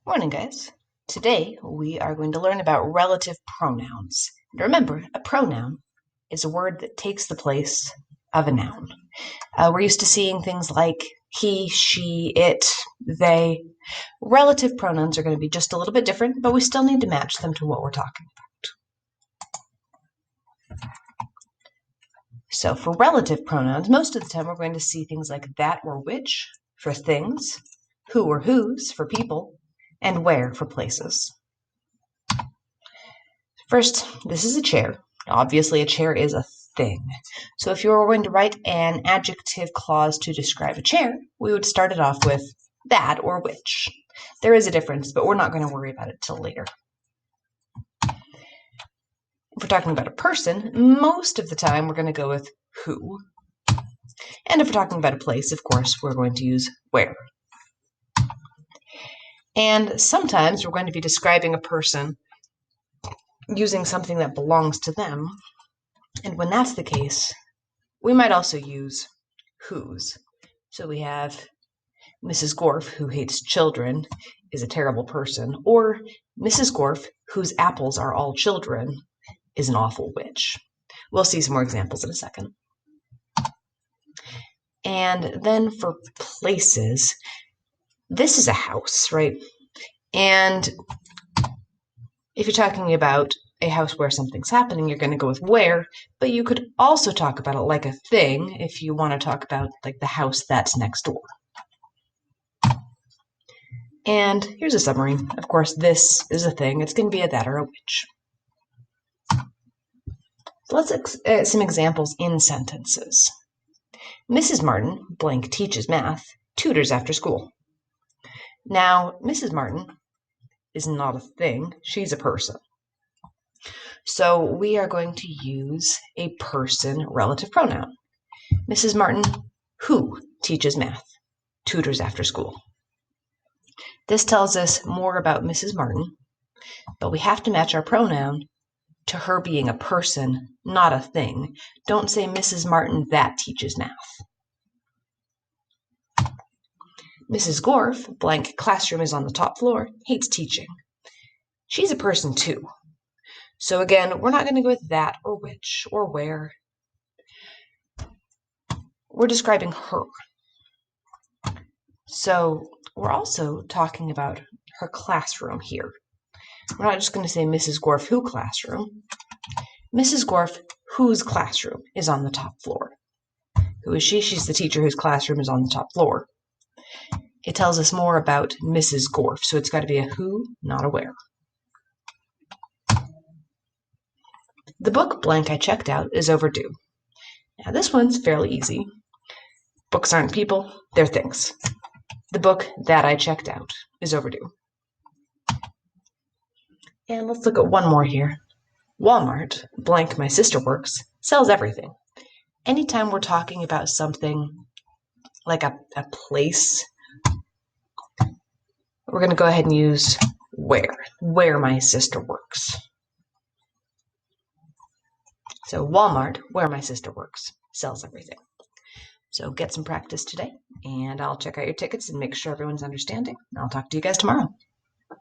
Morning, guys. Today we are going to learn about relative pronouns. And remember, a pronoun is a word that takes the place of a noun. We're used to seeing things like he, she, it, they. Relative pronouns are going to be just a little bit different, but we still need to match them to what we're talking about. So for relative pronouns, most of the time we're going to see things like that or which for things, who or whose for people, and where for places. First, this is a chair. Obviously, a chair is a thing. So if you were going to write an adjective clause to describe a chair, we would start it off with that or which. There is a difference, but we're not going to worry about it till later. If we're talking about a person, most of the time we're going to go with who. And if we're talking about a place, of course, we're going to use where. And sometimes we're going to be describing a person using something that belongs to them. And when that's the case, we might also use whose. So we have Mrs. Gorf, who hates children, is a terrible person, or Mrs. Gorf, whose apples are all children, is an awful witch. We'll see some more examples in a second. And then for places, this is a house, right? And if you're talking about a house where something's happening, you're going to go with where, but you could also talk about it like a thing if you want to talk about like the house that's next door. And here's a summary. Of course, this is a thing. It's going to be a that or a which. So let's some examples in sentences. Mrs. Martin, blank, teaches math, tutors after school. Now, Mrs. Martin is not a thing. She's a person. So we are going to use a person relative pronoun. Mrs. Martin, who teaches math, tutors after school. This tells us more about Mrs. Martin, but we have to match our pronoun to her being a person, not a thing. Don't say Mrs. Martin that teaches math. Mrs. Gorf, blank, classroom is on the top floor, hates teaching. She's a person too. So again, we're not going to go with that or which or where. We're describing her. So we're also talking about her classroom here. We're not just going to say Mrs. Gorf who classroom. Mrs. Gorf whose classroom is on the top floor. Who is she? She's the teacher whose classroom is on the top floor. It tells us more about Mrs. Gorf, so it's got to be a who, not a where. The book blank I checked out is overdue. Now this one's fairly easy. Books aren't people, they're things. The book that I checked out is overdue. And let's look at one more here. Walmart, blank my sister works, sells everything. Anytime we're talking about something like a place, we're going to go ahead and use where my sister works. So Walmart, where my sister works, sells everything. So get some practice today, and I'll check out your tickets and make sure everyone's understanding. I'll talk to you guys tomorrow.